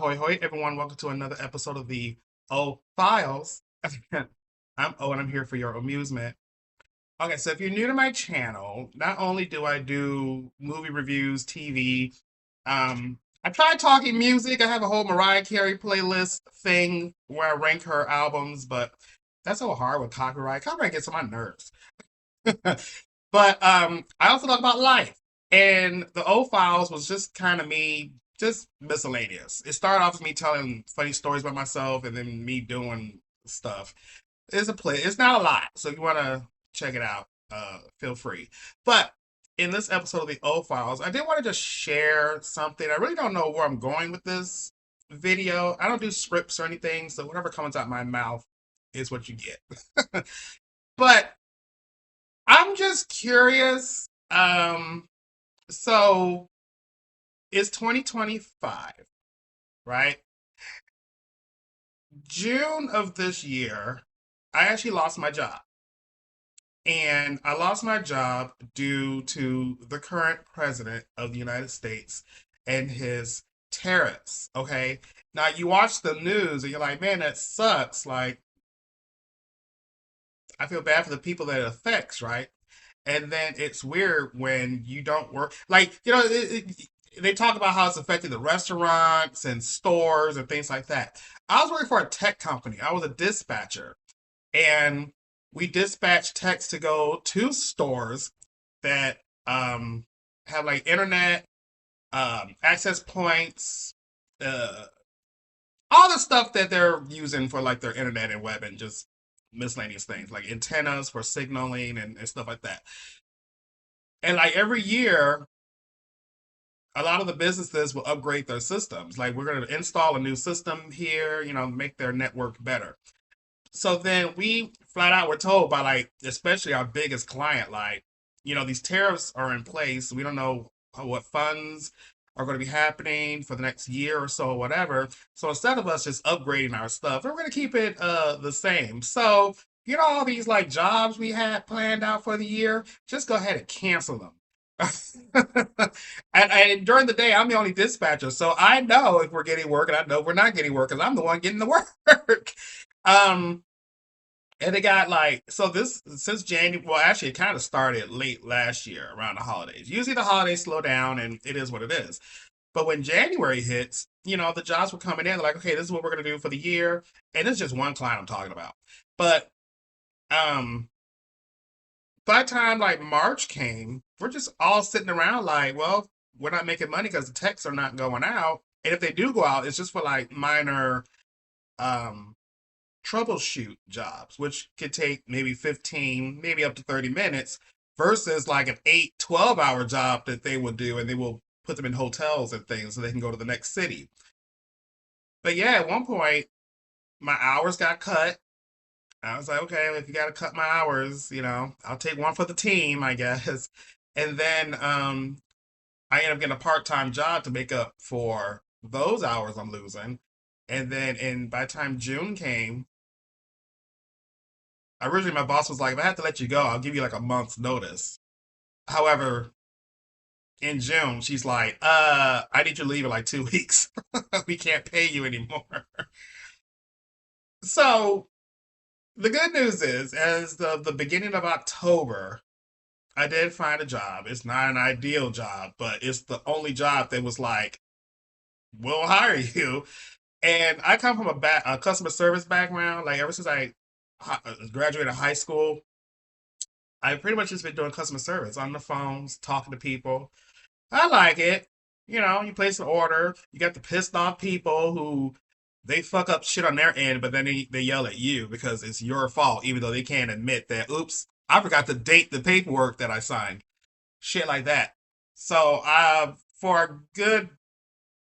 Ahoy, hoy, everyone. Welcome to another episode of the O Files. I'm O and I'm here for your amusement. Okay, so if you're new to my channel, not only do I do movie reviews, TV, I tried talking music. I have a whole Mariah Carey playlist thing where I rank her albums, but that's so hard with copyright. Copyright gets on my nerves. But I also talk about life. And the O Files was just kind of me, just miscellaneous. It started off with me telling funny stories about myself and then me doing stuff. It's not a lot. So if you wanna check it out, feel free. But in this episode of the O Files, I did want to just share something. I really don't know where I'm going with this video. I don't do scripts or anything, so whatever comes out my mouth is what you get. But I'm just curious. So it's 2025, right? June of this year, I actually lost my job. And I lost my job due to the current president of the United States and his tariffs. Okay. Now you watch the news and you're like, man, that sucks. Like, I feel bad for the people that it affects, right? And then it's weird when you don't work. Like, they talk about how it's affecting the restaurants and stores and things like that. I was working for a tech company. I was a dispatcher, and we dispatch techs to go to stores that have like internet, access points, uh, all the stuff that they're using for like their internet and web and just miscellaneous things like antennas for signaling and stuff like that. And like every year, a lot of the businesses will upgrade their systems. Like we're going to install a new system here, make their network better. So then we flat out were told by like, especially our biggest client, like, these tariffs are in place. We don't know what funds are going to be happening for the next year or so or whatever. So instead of us just upgrading our stuff, we're going to keep it the same. So, all these like jobs we had planned out for the year, just go ahead and cancel them. And during the day, I'm the only dispatcher, so I know if we're getting work and I know if we're not getting work because I'm the one getting the work. um, and it got like so this since January. Well, actually, it kind of started late last year around the holidays. Usually, the holidays slow down, and it is what it is. But when January hits, the jobs were coming in. They're like, okay, this is what we're gonna do for the year, and it's just one client I'm talking about. But um, by the time like March came, we're just all sitting around like, well, we're not making money because the techs are not going out. And if they do go out, it's just for like minor um troubleshoot jobs, which could take maybe 15, maybe up to 30 minutes versus like an 8, 12 hour job that they will do and they will put them in hotels and things so they can go to the next city. But yeah, at one point, my hours got cut. I was like, okay, if you got to cut my hours, I'll take one for the team, I guess. And then I ended up getting a part-time job to make up for those hours I'm losing. And then by the time June came, originally my boss was like, if I have to let you go, I'll give you like a month's notice. However, in June, she's like, I need you to leave in like 2 weeks. We can't pay you anymore. So the good news is, as the beginning of October, I did find a job. It's not an ideal job, but it's the only job that was like, we'll hire you. And I come from a customer service background. Like ever since I graduated high school, I pretty much just been doing customer service on the phones, talking to people. I like it. You place an order, you got the pissed off people who they fuck up shit on their end, but then they yell at you because it's your fault, even though they can't admit that, oops, I forgot to date the paperwork that I signed. Shit like that. So for a good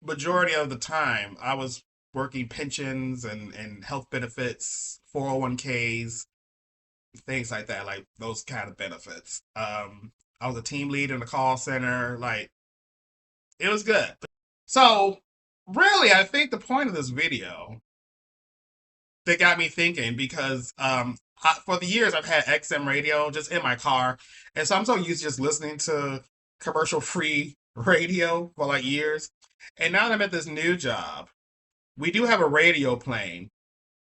majority of the time, I was working pensions and health benefits, 401ks, things like that, like those kind of benefits. I was a team lead in the call center. Like, it was good. So, really, I think the point of this video that got me thinking because for the years I've had XM radio just in my car, and so I'm so used to just listening to commercial free radio for like years. And now that I'm at this new job, we do have a radio playing,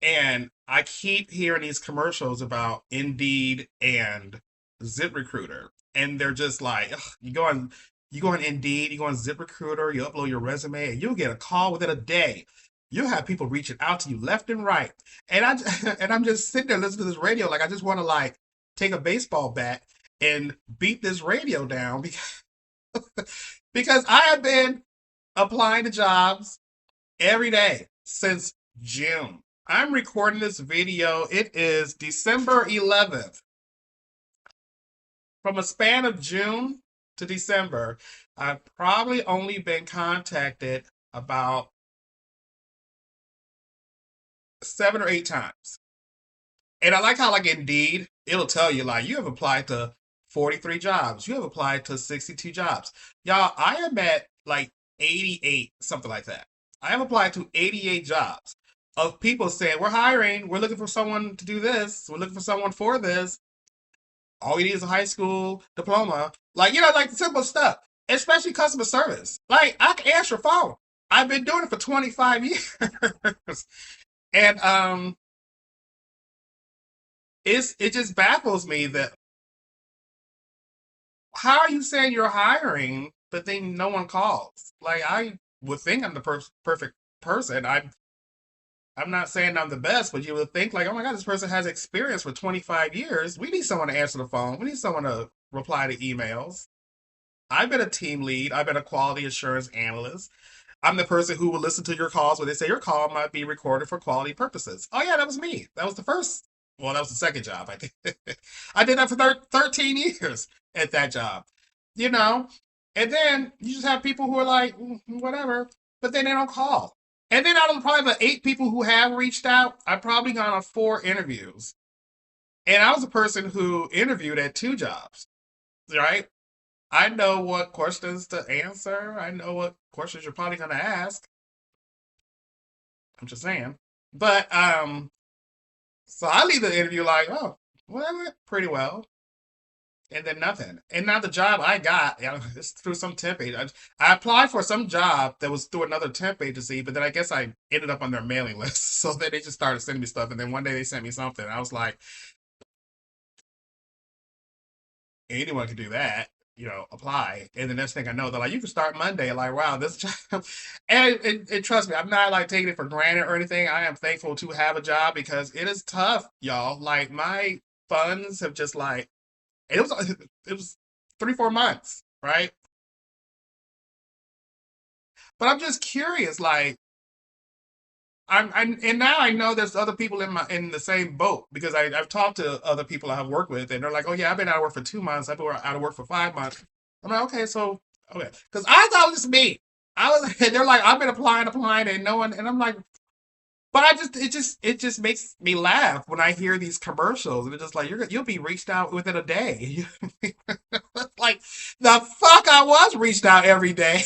and I keep hearing these commercials about Indeed and ZipRecruiter, and they're just like, ugh, you go on Indeed, you go on ZipRecruiter, you upload your resume, and you'll get a call within a day. You'll have people reaching out to you left and right, and and I'm just sitting there listening to this radio, like I just want to like take a baseball bat and beat this radio down because I have been applying to jobs every day since June. I'm recording this video. It is December 11th. From a span of June to December, I've probably only been contacted about 7 or 8 times. And I like how, like, Indeed, it'll tell you, like, you have applied to 43 jobs. You have applied to 62 jobs. Y'all, I am at like 88, something like that. I have applied to 88 jobs of people saying, we're hiring, we're looking for someone to do this, we're looking for someone for this. All you need is a high school diploma. Like, like the simple stuff, especially customer service. Like, I can answer a phone. I've been doing it for 25 years. And it just baffles me that how are you saying you're hiring, but then no one calls? Like I would think I'm the perfect person. I'm not saying I'm the best, but you would think like, oh my God, this person has experience for 25 years. We need someone to answer the phone. We need someone to reply to emails. I've been a team lead. I've been a quality assurance analyst. I'm the person who will listen to your calls when they say your call might be recorded for quality purposes. Oh yeah, that was me. That was the first. Well, that was the second job. I think I did that for 13 years at that job. You know, and then you just have people who are like, whatever, but then they don't call. And then out of probably the 8 people who have reached out, I've probably gone on 4 interviews. And I was a person who interviewed at 2 jobs, right? I know what questions to answer. I know what questions you're probably going to ask. I'm just saying. But so I leave the interview like, oh, well, that went pretty well, and then nothing. And now the job I got, it's through some temp agency. I applied for some job that was through another temp agency, but then I guess I ended up on their mailing list. So then they just started sending me stuff, and then one day they sent me something. And I was like, anyone can do that, apply. And the next thing I know, they're like, you can start Monday. Like, wow, this job. And trust me, I'm not like taking it for granted or anything. I am thankful to have a job because it is tough, y'all. Like, my funds have just like, it was 3, 4 months, right? But I'm just curious, like, and now I know there's other people in the same boat because I've talked to other people I have worked with, and they're like, "Oh yeah, I've been out of work for 2 months. I've been out of work for 5 months." I'm like, "Okay, so okay," because I thought it was me. I was. They're like, "I've been applying, and no one," and I'm like, but it just makes me laugh when I hear these commercials, and it's just like you'll be reached out within a day. Like the fuck, I was reached out every day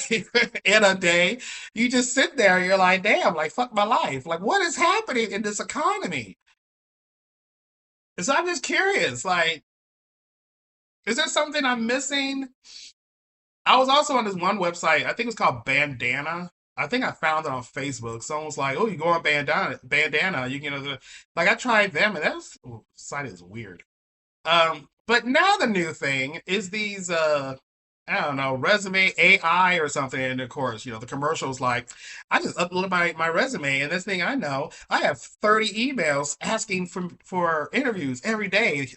in a day. You just sit there, and you're like, damn, like fuck my life. Like what is happening in this economy? And so I'm just curious, like, is there something I'm missing? I was also on this one website. I think it's called Bandana. I think I found it on Facebook. Someone was like, "Oh, you go on Bandana. Like I tried them, and site is weird." But now the new thing is these I don't know, resume AI or something. And of course, the commercials like, I just uploaded my resume, and this thing I know, I have 30 emails asking for interviews every day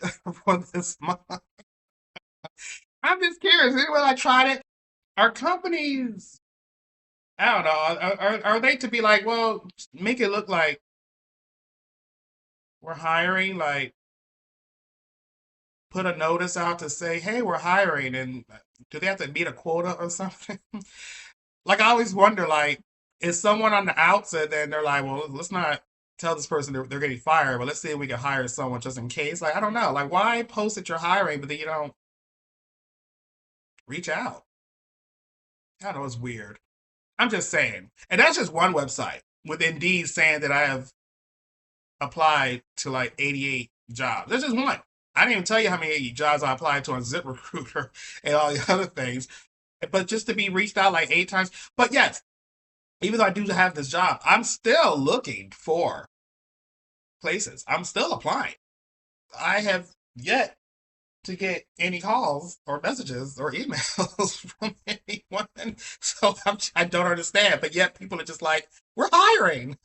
for this month. I'm just curious. When I tried it, are companies, I don't know, are they to be like, well, make it look like we're hiring, like put a notice out to say, hey, we're hiring, and do they have to meet a quota or something? Like I always wonder, like, is someone on the outset then they're like, well, let's not tell this person they're getting fired, but let's see if we can hire someone just in case. Like, I don't know. Like, why post that you're hiring, but then you don't reach out? I don't know, it's weird. I'm just saying. And that's just one website with Indeed saying that I have applied to like 88 jobs. That's just one. I didn't even tell you how many jobs I applied to on ZipRecruiter and all the other things. But just to be reached out like 8 times. But yes, even though I do have this job, I'm still looking for places. I'm still applying. I have yet to get any calls or messages or emails from anyone. So I don't understand. But yet people are just like, we're hiring.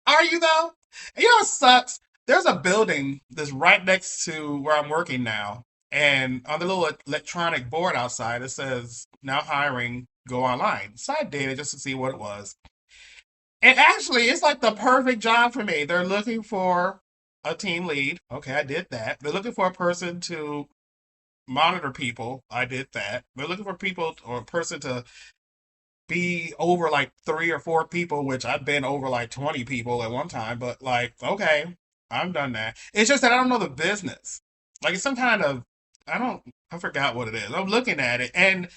Are you though? And you know what sucks? There's a building that's right next to where I'm working now. And on the little electronic board outside, it says, now hiring, go online. So I did it just to see what it was. And actually, it's like the perfect job for me. They're looking for a team lead. Okay, I did that. They're looking for a person to monitor people. I did that. They're looking for people or a person to be over like 3 or 4 people, which I've been over like 20 people at one time. But like, okay, I've done that. It's just that I don't know the business. Like it's some kind of I don't I forgot what it is. I'm looking at it, and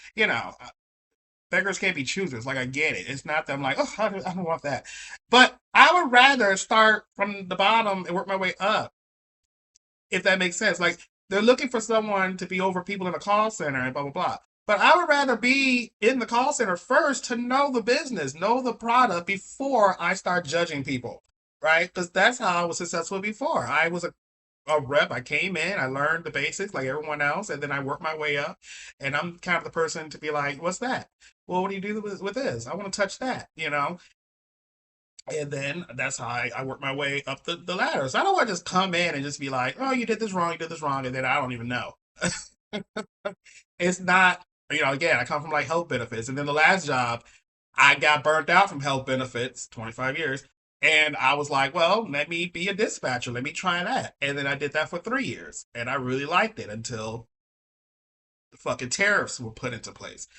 beggars can't be choosers. Like I get it. It's not that I'm like, oh, I don't want that. But I would rather start from the bottom and work my way up, if that makes sense. Like they're looking for someone to be over people in a call center and blah blah blah. But I would rather be in the call center first to know the business, know the product before I start judging people, right? Because that's how I was successful before. I was a rep. I came in, I learned the basics like everyone else, and then I worked my way up. And I'm kind of the person to be like, what's that? Well, what do you do with this? I want to touch that. And then that's how I work my way up the ladder. So I don't want to just come in and just be like, oh, you did this wrong, and then I don't even know. It's not, again, I come from like health benefits. And then the last job, I got burnt out from health benefits, 25 years. And I was like, well, let me be a dispatcher. Let me try that. And then I did that for 3 years. And I really liked it until the fucking tariffs were put into place.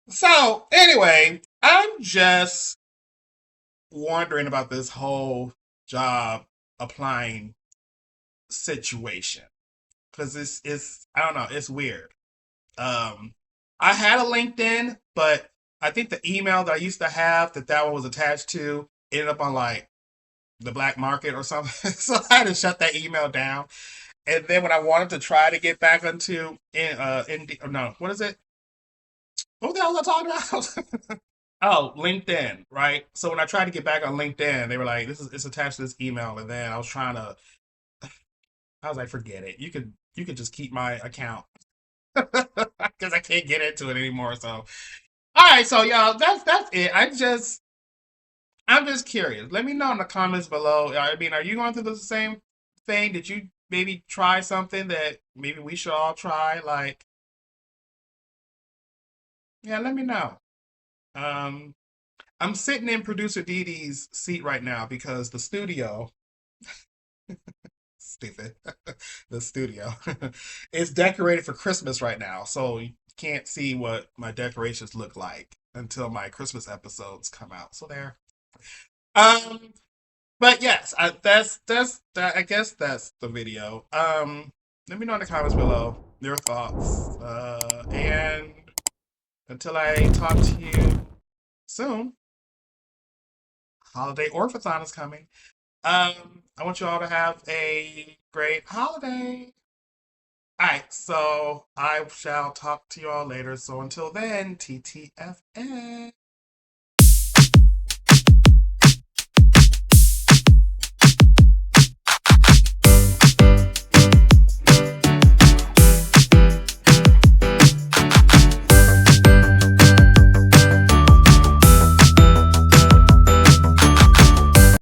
So, anyway, I'm just wondering about this whole job applying situation because it's I don't know, it's weird. Um, I had a LinkedIn, but I think the email that I used to have that one was attached to ended up on like the black market or something. So I had to shut that email down. And then when I wanted to try to get back onto no, what is it? What the hell was I talking about? Oh, LinkedIn, right? So when I tried to get back on LinkedIn, they were like, "This is it's attached to this email," and then I was like, "Forget it. You could just keep my account because I can't get into it anymore." So, all right, so y'all, that's it. I'm just curious. Let me know in the comments below. I mean, are you going through the same thing? Did you maybe try something that maybe we should all try? Like, yeah, let me know. Um, I'm sitting in producer Dee Dee's seat right now because the studio, stupid, the studio is decorated for Christmas right now. So you can't see what my decorations look like until my Christmas episodes come out. So there. Um, but yes, that's that. I guess that's the video. Let me know in the comments below your thoughts. And until I talk to you soon, holiday orphathon is coming. I want you all to have a great holiday. All right, so I shall talk to you all later. So until then, TTFN.